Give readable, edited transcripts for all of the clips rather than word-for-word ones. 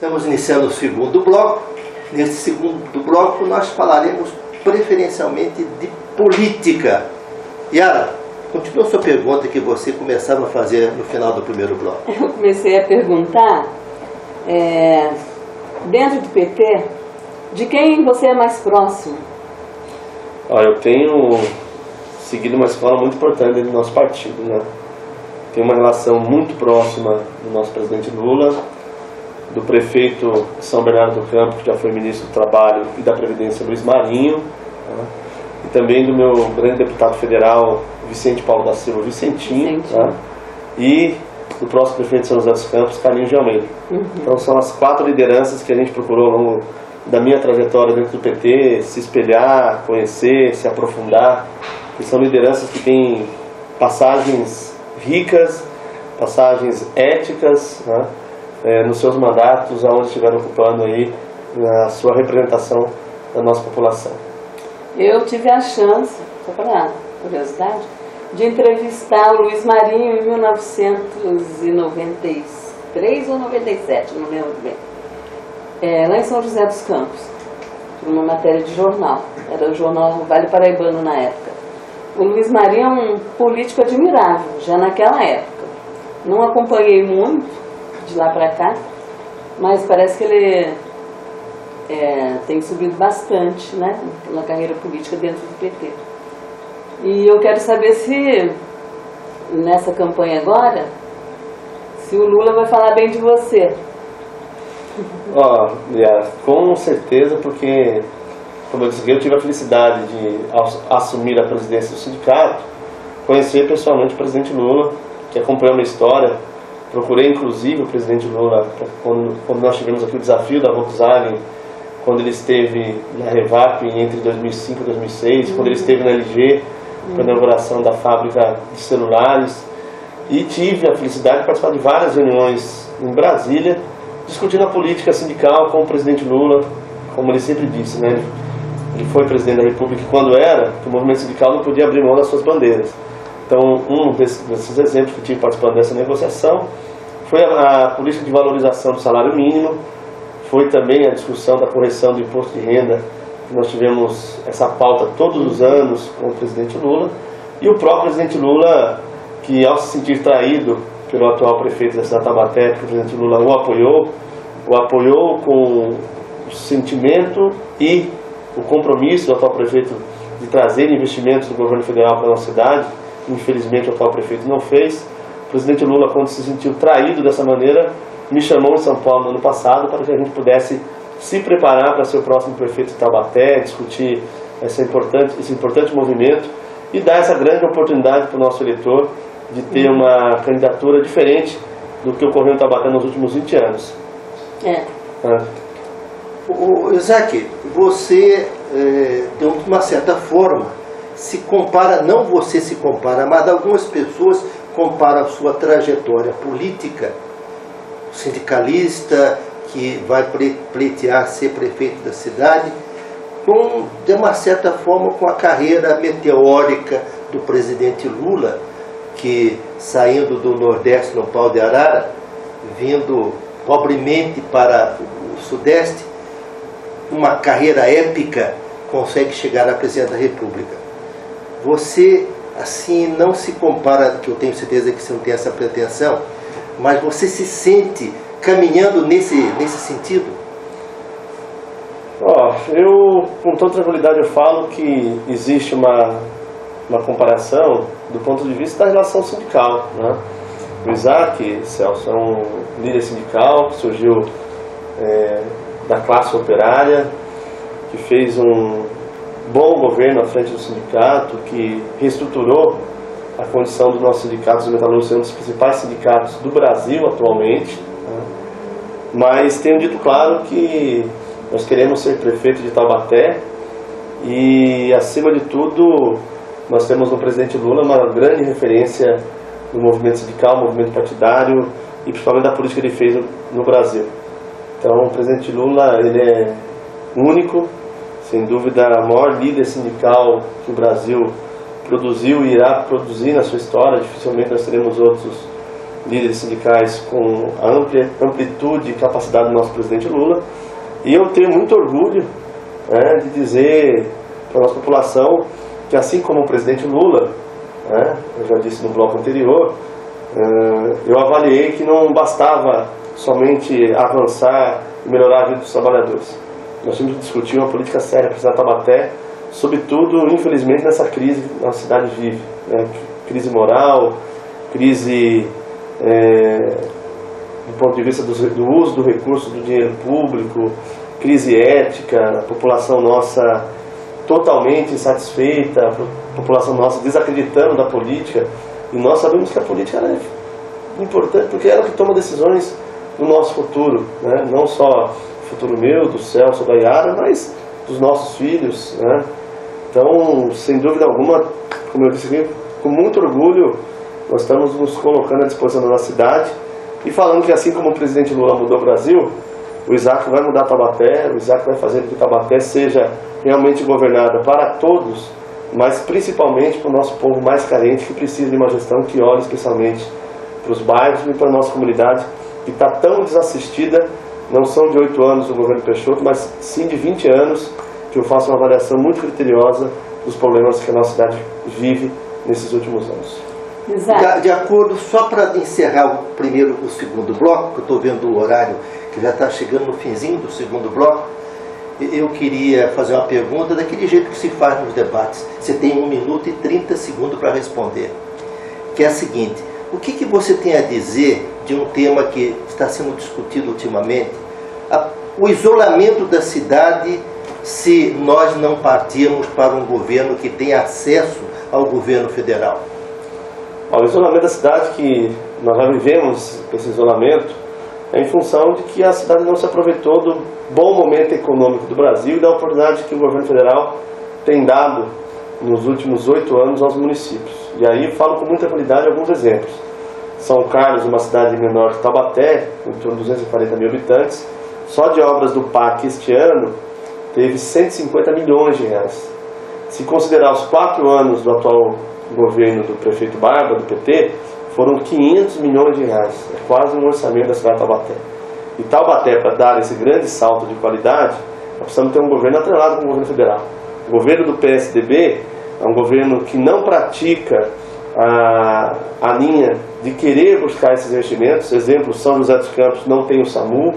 Estamos iniciando o segundo bloco. Nesse segundo bloco nós falaremos preferencialmente de política. Yara, continua a sua pergunta que você começava a fazer no final do primeiro bloco. Eu comecei a perguntar, dentro do PT, de quem você é mais próximo? Eu tenho seguido uma escola muito importante dentro do nosso partido, né? Tenho uma relação muito próxima do nosso presidente Lula, do prefeito de São Bernardo do Campo, que já foi ministro do Trabalho e da Previdência, Luiz Marinho, né? E também do meu grande deputado federal, Vicente Paulo da Silva, Vicentinho. Né? E do próximo prefeito de São José dos Campos, Carlinhos de Almeida. Então são as 4 lideranças que a gente procurou ao longo da minha trajetória dentro do PT, se espelhar, conhecer, se aprofundar, que são lideranças que têm passagens ricas, passagens éticas, né? Nos seus mandatos, aonde estiveram ocupando aí a sua representação da nossa população. Eu tive a chance, só para curiosidade, de entrevistar o Luiz Marinho em 1993 ou 97, não lembro bem, lá em São José dos Campos, por uma matéria de jornal, era o jornal Vale Paraibano na época. O Luiz Marinho é um político admirável, já naquela época. Não acompanhei muito de lá para cá, mas parece que ele tem subido bastante, né, na carreira política dentro do PT. E eu quero saber se, nessa campanha agora, se o Lula vai falar bem de você. Com certeza, porque, como eu disse, eu tive a felicidade de assumir a presidência do sindicato, conhecer pessoalmente o presidente Lula, que acompanhou a minha história. Procurei, inclusive, o presidente Lula, quando nós tivemos aqui o desafio da Volkswagen, quando ele esteve na Revap entre 2005 e 2006, quando ele esteve na LG, para a inauguração da fábrica de celulares. E tive a felicidade de participar de várias reuniões em Brasília, discutindo a política sindical com o presidente Lula, como ele sempre disse, né? Ele foi presidente da República quando era, que o movimento sindical não podia abrir mão das suas bandeiras. Então, um desses exemplos que tive participando dessa negociação foi a política de valorização do salário mínimo, foi também a discussão da correção do imposto de renda, que nós tivemos essa pauta todos os anos com o presidente Lula, e o próprio presidente Lula, que ao se sentir traído pelo atual prefeito da cidade de Taubaté, que o presidente Lula o apoiou com o sentimento e o compromisso do atual prefeito de trazer investimentos do governo federal para a nossa cidade. Infelizmente o atual prefeito não fez. O presidente Lula, quando se sentiu traído dessa maneira, me chamou em São Paulo no ano passado para que a gente pudesse se preparar para ser o próximo prefeito de Taubaté, discutir esse importante movimento e dar essa grande oportunidade para o nosso eleitor de ter uma candidatura diferente do que ocorreu em Taubaté nos últimos 20 anos. Isaac, você, de uma certa forma, se compara, não você se compara, mas algumas pessoas comparam a sua trajetória política, sindicalista, que vai pleitear ser prefeito da cidade, de uma certa forma com a carreira meteórica do presidente Lula, que saindo do Nordeste no pau de arara, vindo pobremente para o Sudeste, uma carreira épica, consegue chegar à presidência da República. Você, assim, não se compara, que eu tenho certeza que você não tem essa pretensão, mas você se sente caminhando nesse sentido? Eu, com toda tranquilidade, eu falo que existe uma comparação do ponto de vista da relação sindical, né? O Isaac, Celso, é um líder sindical que surgiu da classe operária, que fez um bom governo à frente do sindicato, que reestruturou a condição dos nossos sindicatos de metalúrgicos, um dos principais sindicatos do Brasil atualmente, né? Mas tenho dito claro que nós queremos ser prefeito de Taubaté e, acima de tudo, nós temos no presidente Lula uma grande referência no movimento sindical, movimento partidário e principalmente da política que ele fez no Brasil. Então, o presidente Lula, ele é único, sem dúvida, o maior líder sindical que o Brasil produziu e irá produzir na sua história. Dificilmente nós teremos outros líderes sindicais com a ampla amplitude e capacidade do nosso presidente Lula. E eu tenho muito orgulho de dizer para a nossa população que, assim como o presidente Lula, eu já disse no bloco anterior, eu avaliei que não bastava somente avançar e melhorar a vida dos trabalhadores. Nós temos que discutir uma política séria para Taubaté, sobretudo, infelizmente, nessa crise que a nossa cidade vive. Crise moral, crise do ponto de vista do uso do recurso do dinheiro público, crise ética, a população nossa totalmente insatisfeita, a população nossa desacreditando da política. E nós sabemos que a política é importante porque é ela que toma decisões no nosso futuro, não só o futuro meu, do Celso, da Yara, mas dos nossos filhos. Então, sem dúvida alguma, como eu disse, com muito orgulho, nós estamos nos colocando à disposição da nossa cidade e falando que, assim como o presidente Lula mudou o Brasil, o Isaac vai mudar Taubaté, o Isaac vai fazer com que Taubaté seja realmente governada para todos, mas principalmente para o nosso povo mais carente, que precisa de uma gestão que olhe especialmente para os bairros e para a nossa comunidade, que está tão desassistida. Não são de 8 anos do governo Peixoto, mas sim de 20 anos, que eu faço uma avaliação muito criteriosa dos problemas que a nossa cidade vive nesses últimos anos. De acordo, só para encerrar o segundo bloco, que eu estou vendo o horário que já está chegando no finzinho do segundo bloco, eu queria fazer uma pergunta daquele jeito que se faz nos debates. Você tem 1 minuto e 30 segundos para responder, que é a seguinte: o que você tem a dizer de um tema que está sendo discutido ultimamente, o isolamento da cidade, se nós não partirmos para um governo que tenha acesso ao governo federal? O isolamento da cidade, que nós já vivemos esse isolamento, é em função de que a cidade não se aproveitou do bom momento econômico do Brasil e da oportunidade que o governo federal tem dado nos últimos 8 anos aos municípios. E aí falo com muita qualidade alguns exemplos. São Carlos, uma cidade menor que Taubaté, em torno de 240 mil habitantes, só de obras do PAC este ano teve 150 milhões de reais. Se considerar os 4 anos do atual governo do prefeito Barba, do PT, foram 500 milhões de reais. É quase um orçamento da cidade de Taubaté. E Taubaté, para dar esse grande salto de qualidade, nós precisamos ter um governo atrelado com o governo federal. O governo do PSDB é um governo que não pratica a linha de querer buscar esses investimentos. Exemplo, São José dos Campos não tem o SAMU,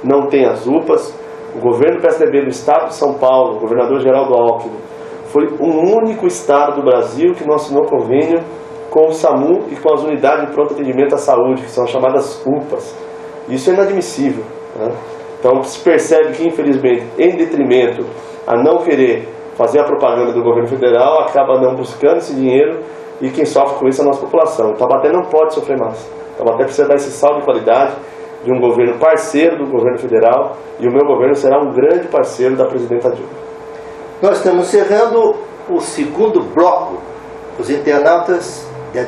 não tem as UPAs. O governo do PSDB do estado de São Paulo, o governador Geraldo Alckmin, foi o único estado do Brasil que não assinou convênio com o SAMU e com as unidades de pronto atendimento à saúde, que são chamadas UPAs. Isso é inadmissível. Então se percebe que, infelizmente, em detrimento a não querer fazer a propaganda do governo federal, acaba não buscando esse dinheiro, e quem sofre com isso é a nossa população. Então Taubaté não pode sofrer mais. Taubaté precisa dar esse salto de qualidade de um governo parceiro do governo federal, e o meu governo será um grande parceiro da presidenta Dilma. Nós estamos encerrando o segundo bloco. Os internautas